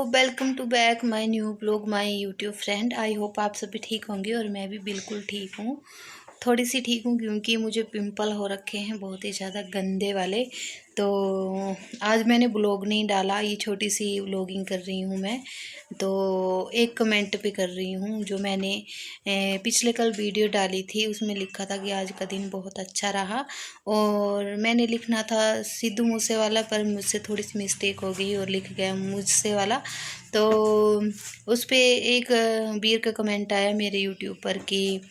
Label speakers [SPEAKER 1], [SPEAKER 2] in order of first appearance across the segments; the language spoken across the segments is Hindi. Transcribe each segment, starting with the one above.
[SPEAKER 1] Welcome to back my new blog my YouTube friend. I hope आप सभी ठीक होंगे और मैं भी बिल्कुल ठीक हूँ। थोड़ी सी ठीक हूँ क्योंकि मुझे पिंपल हो रखे हैं बहुत ही ज़्यादा गंदे वाले। तो आज मैंने ब्लॉग नहीं डाला, ये छोटी सी व्लॉगिंग कर रही हूँ मैं। तो एक कमेंट पे कर रही हूँ जो मैंने पिछले कल वीडियो डाली थी, उसमें लिखा था कि आज का दिन बहुत अच्छा रहा। और मैंने लिखना था सिद्धू मूसेवाला, पर मुझसे थोड़ी सी मिस्टेक हो गई और लिख गया मुझसे वाला। तो उस पे एक वीर का कमेंट आया मेरे यूट्यूब पर कि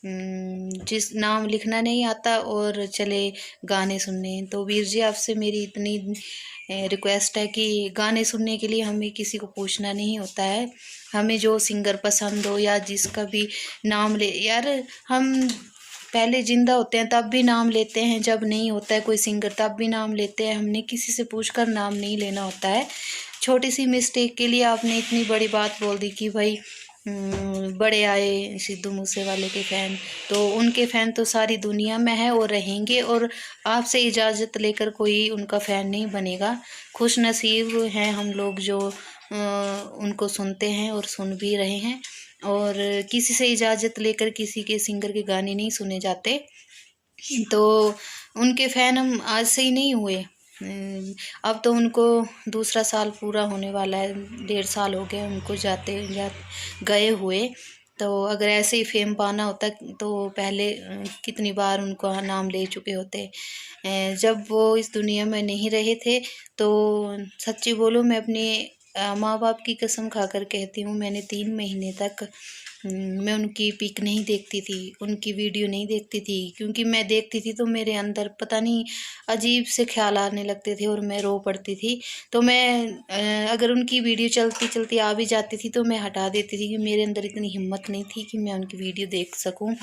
[SPEAKER 1] जिस नाम लिखना नहीं आता और चले गाने सुनने। तो वीर जी, आपसे मेरी इतनी रिक्वेस्ट है कि गाने सुनने के लिए हमें किसी को पूछना नहीं होता है। हमें जो सिंगर पसंद हो या जिसका भी नाम ले, यार हम पहले जिंदा होते हैं तब भी नाम लेते हैं, जब नहीं होता है कोई सिंगर तब भी नाम लेते हैं। हमने किसी से पूछकर नाम नहीं लेना होता है। छोटी सी मिस्टेक के लिए आपने इतनी बड़ी बात बोल दी कि भाई बड़े आए सिद्धू मूसेवाले के फ़ैन। तो उनके फ़ैन तो सारी दुनिया में है और रहेंगे, और आपसे इजाज़त लेकर कोई उनका फ़ैन नहीं बनेगा। खुश नसीब हैं हम लोग जो उनको सुनते हैं और सुन भी रहे हैं। और किसी से इजाज़त लेकर किसी के सिंगर के गाने नहीं सुने जाते। तो उनके फ़ैन हम आज से ही नहीं हुए। अब तो उनको दूसरा साल पूरा होने वाला है, 1.5 साल हो गए उनको गए हुए। तो अगर ऐसे ही फेम पाना होता तो पहले कितनी बार उनको नाम ले चुके होते। जब वो इस दुनिया में नहीं रहे थे तो सच्ची बोलो, मैं अपने माँ बाप की कसम खाकर कहती हूँ, मैंने 3 महीने तक मैं उनकी पिक नहीं देखती थी, उनकी वीडियो नहीं देखती थी। क्योंकि मैं देखती थी तो मेरे अंदर पता नहीं अजीब से ख्याल आने लगते थे और मैं रो पड़ती थी। तो मैं अगर उनकी वीडियो चलती चलती आ भी जाती थी तो मैं हटा देती थी कि मेरे अंदर इतनी हिम्मत नहीं थी कि मैं उनकी वीडियो देख सकूं।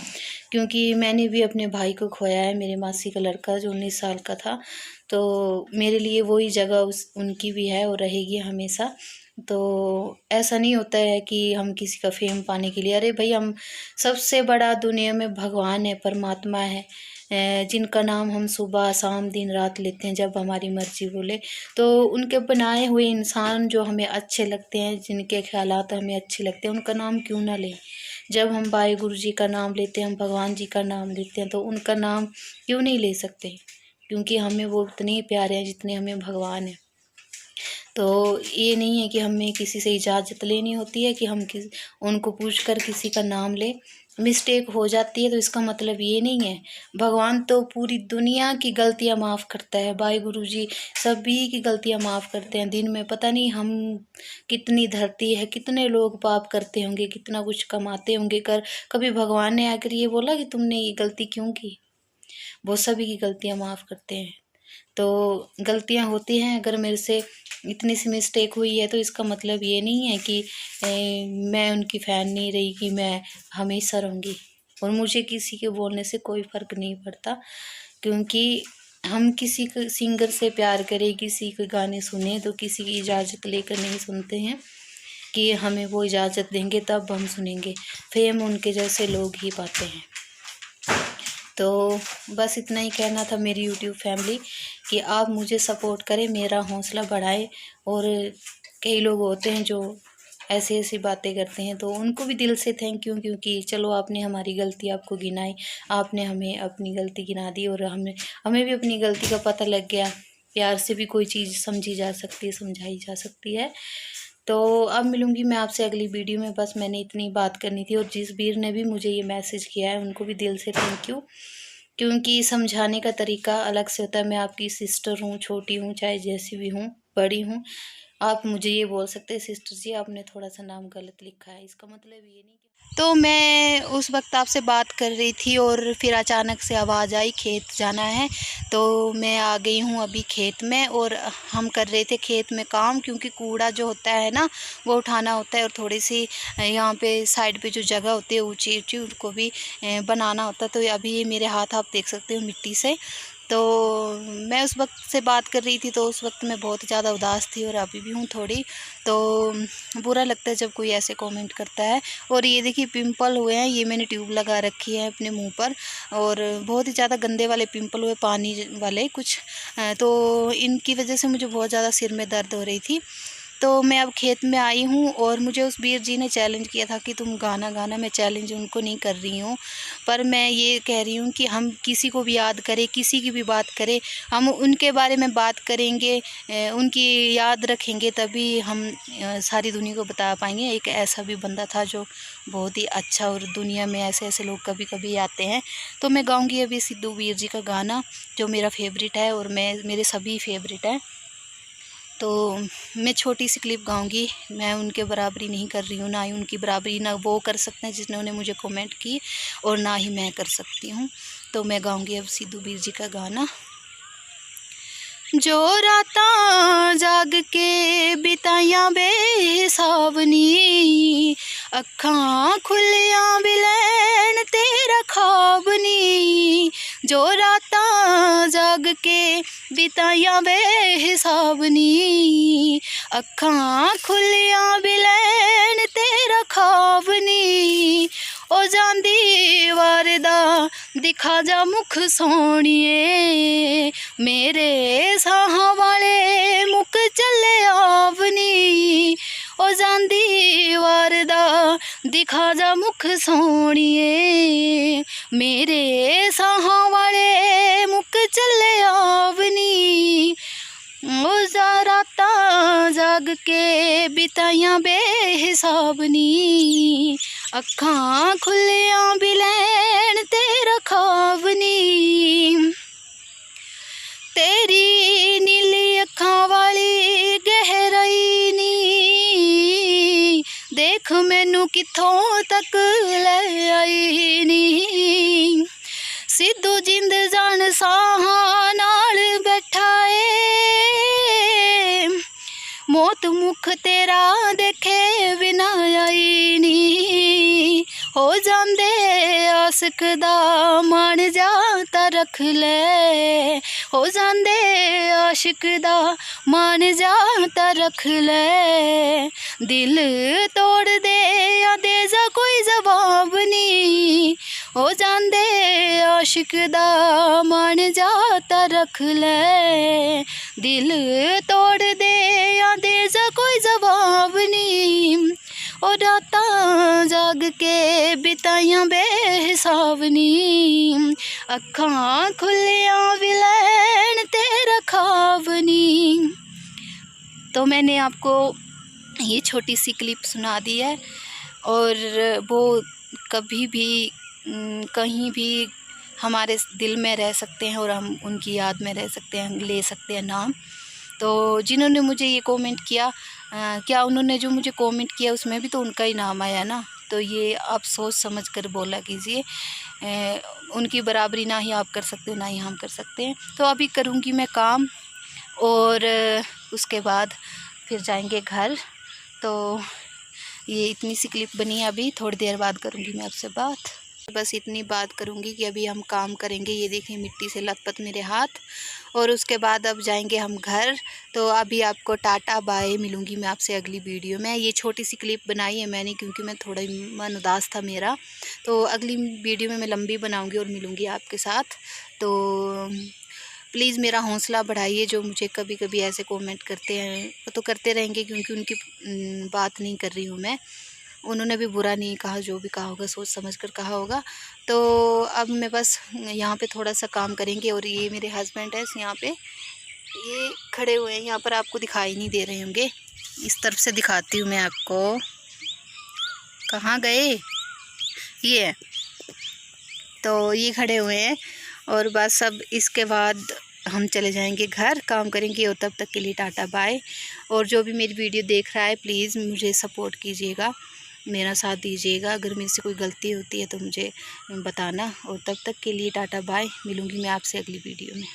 [SPEAKER 1] क्योंकि मैंने भी अपने भाई को खोया है, मेरे मासी का लड़का जो 19 साल का था। तो मेरे लिए वही जगह उनकी भी है और रहेगी हमेशा। तो ऐसा नहीं होता है कि हम किसी का फेम पाने के लिए, अरे भाई हम सबसे बड़ा दुनिया में भगवान है, परमात्मा है, जिनका नाम हम सुबह शाम दिन रात लेते हैं जब हमारी मर्जी बोले। तो उनके बनाए हुए इंसान जो हमें अच्छे लगते हैं, जिनके ख्यालात हमें अच्छे लगते हैं, उनका नाम क्यों ना लें। जब हम वाहे गुरु जी का नाम लेते हैं, हम भगवान जी का नाम लेते हैं, तो उनका नाम क्यों नहीं ले सकते। क्योंकि हमें वो उतने ही प्यारे हैं जितने हमें भगवान है। तो ये नहीं है कि हमें किसी से इजाज़त लेनी होती है कि हम उनको पूछकर किसी का नाम लें। मिस्टेक हो जाती है तो इसका मतलब ये नहीं है। भगवान तो पूरी दुनिया की गलतियां माफ़ करता है, भाई गुरु जी सभी की गलतियां माफ़ करते हैं। दिन में पता नहीं हम कितनी धरती है, कितने लोग पाप करते होंगे, कितना कुछ कमाते होंगे कर, कभी भगवान ने आकर ये बोला कि तुमने ये गलती क्यों की। वो सभी की गलतियां माफ़ करते हैं। तो गलतियां होती हैं, अगर मेरे से इतनी सी मिस्टेक हुई है तो इसका मतलब ये नहीं है कि मैं उनकी फ़ैन नहीं रही, कि मैं हमेशा रहूँगी। और मुझे किसी के बोलने से कोई फ़र्क नहीं पड़ता। क्योंकि हम किसी को सिंगर से प्यार करें, किसी के गाने सुने तो किसी की इजाज़त लेकर नहीं सुनते हैं कि हमें वो इजाज़त देंगे तब हम सुनेंगे। फेम उनके जैसे लोग ही पाते हैं। तो बस इतना ही कहना था मेरी यूट्यूब फैमिली कि आप मुझे सपोर्ट करें, मेरा हौसला बढ़ाएं। और कई लोग होते हैं जो ऐसी ऐसी बातें करते हैं, तो उनको भी दिल से थैंक यू। क्योंकि चलो आपने हमारी गलती आपको गिनाई, आपने हमें अपनी गलती गिना दी और हमें भी अपनी गलती का पता लग गया। प्यार से भी कोई चीज़ समझी जा सकती है, समझाई जा सकती है। तो अब मिलूंगी मैं आपसे अगली वीडियो में। बस मैंने इतनी बात करनी थी। और जिस वीर ने भी मुझे ये मैसेज किया है उनको भी दिल से थैंक यू। क्योंकि समझाने का तरीका अलग से होता है। मैं आपकी सिस्टर हूँ, छोटी हूँ, चाहे जैसी भी हूँ, बड़ी हूँ। आप मुझे ये बोल सकते हैं सिस्टर जी आपने थोड़ा सा नाम गलत लिखा है, इसका मतलब ये नहीं कि। तो मैं उस वक्त आपसे बात कर रही थी और फिर अचानक से आवाज़ आई खेत जाना है। तो मैं आ गई हूँ अभी खेत में और हम कर रहे थे खेत में काम। क्योंकि कूड़ा जो होता है ना वो उठाना होता है, और थोड़ी सी यहाँ पे साइड पे जो जगह होती है ऊंची ऊंची उनको भी बनाना होता है। तो अभी ये मेरे हाथ आप देख सकते हो मिट्टी से। तो मैं उस वक्त से बात कर रही थी तो उस वक्त मैं बहुत ज़्यादा उदास थी और अभी भी हूँ थोड़ी। तो बुरा लगता है जब कोई ऐसे कमेंट करता है। और ये देखिए पिंपल हुए हैं, ये मैंने ट्यूब लगा रखी है अपने मुंह पर, और बहुत ही ज़्यादा गंदे वाले पिंपल हुए, पानी वाले कुछ। तो इनकी वजह से मुझे बहुत ज़्यादा सिर में दर्द हो रही थी। तो मैं अब खेत में आई हूँ और मुझे उस वीर जी ने चैलेंज किया था कि तुम गाना गाना। मैं चैलेंज उनको नहीं कर रही हूँ, पर मैं ये कह रही हूँ कि हम किसी को भी याद करें, किसी की भी बात करें, हम उनके बारे में बात करेंगे, उनकी याद रखेंगे, तभी हम सारी दुनिया को बता पाएंगे। एक ऐसा भी बंदा था जो बहुत ही अच्छा, और दुनिया में ऐसे ऐसे लोग कभी कभी आते हैं। तो मैं गाऊंगी अभी सिद्धू वीर जी का गाना जो मेरा फेवरेट है, और मेरे सभी फेवरेट हैं। तो मैं छोटी सी क्लिप गाऊंगी। मैं उनके बराबरी नहीं कर रही हूँ, ना ही उनकी बराबरी ना वो कर सकते हैं जिन्होंने मुझे कमेंट की, और ना ही मैं कर सकती हूँ। तो मैं गाऊंगी अब सिद्धू वीर जी का गाना। जो रातां जाग के बिताइयां बेहिसाबनी, अखां खुलियां भी लैन तेरा ख्वाब नी। जो रातां जाग के बिताइयां बेहिसाबनी, अखां खुलियां भी लैन तेरा ख्वाब नी। ओ जांदी वारदा दिखा जा मुख सोहणिए, मेरे साहां वाले मुक चले आवनी। ओ जांदी वारदा दिखा जा मुख सोहणिए, मेरे साहां वाले मुक चले आवनी। ओ रातां जाग के बिताइयां बेहिसाबनी, अखां खुलियां भी लैन तेरा ख्वाब नी। तेरी नीली अखां वाली गहराई नी, देख मैनू कित्थों तक ले आई नी। सिद्धू जिंद जान साहां नाल बैठा ए, मौत मुख तेरा देखे बिना आई नी। हो जांदे आशिक दा मान जाता रख ले, हो जांदे आशिक दा मान जाता रख ले। दिल तोड़ दे या दे जा कोई जवाब नी, हो जांदे आशिक दा मान जाता रख ले। दिल तोड़ दे या दे जा कोई जवाब नी। ओ रातां जाग के बिताइयां बेहिसाबनी, अखां खुलियां भी लैन तेरा ख्वाब नी। तो मैंने आपको ये छोटी सी क्लिप सुना दी है, और वो कभी भी कहीं भी हमारे दिल में रह सकते हैं, और हम उनकी याद में रह सकते हैं, ले सकते हैं नाम। तो जिन्होंने मुझे ये कमेंट किया, क्या उन्होंने जो मुझे कमेंट किया उसमें भी तो उनका ही नाम आया ना, तो ये आप सोच समझ कर बोला कीजिए। उनकी बराबरी ना ही आप कर सकते हो, ना ही हम कर सकते हैं। तो अभी करूँगी मैं काम, और उसके बाद फिर जाएंगे घर। तो ये इतनी सी क्लिप बनी है, अभी थोड़ी देर बाद करूँगी मैं आपसे बात। बस इतनी बात करूँगी कि अभी हम काम करेंगे। ये देखिए मिट्टी से लथपथ मेरे हाथ, और उसके बाद अब जाएंगे हम घर। तो अभी आपको टाटा बाय, मिलूँगी मैं आपसे अगली वीडियो में। ये छोटी सी क्लिप बनाई है मैंने क्योंकि मैं थोड़ा मन उदास था मेरा, तो अगली वीडियो में मैं लंबी बनाऊँगी और मिलूँगी आपके साथ। तो प्लीज़ मेरा हौसला बढ़ाइए। जो मुझे कभी कभी ऐसे कमेंट करते हैं वो तो करते रहेंगे, क्योंकि उनकी बात नहीं कर रही हूँ मैं। उन्होंने भी बुरा नहीं कहा, जो भी कहा होगा सोच समझ कर कहा होगा। तो अब मैं बस यहाँ पे थोड़ा सा काम करेंगे, और ये मेरे हस्बैंड है यहाँ पे, ये खड़े हुए हैं यहाँ पर, आपको दिखाई नहीं दे रहे होंगे। इस तरफ से दिखाती हूँ मैं आपको। कहाँ गए ये? तो ये खड़े हुए हैं, और बस अब इसके बाद हम चले जाएंगे घर, काम करेंगे। और तब तक के लिए टाटा बाय। और जो भी मेरी वीडियो देख रहा है प्लीज़ मुझे सपोर्ट कीजिएगा, मेरा साथ दीजिएगा। अगर मेरे से कोई गलती होती है तो मुझे बताना। और तब तक के लिए टाटा बाय, मिलूँगी मैं आपसे अगली वीडियो में।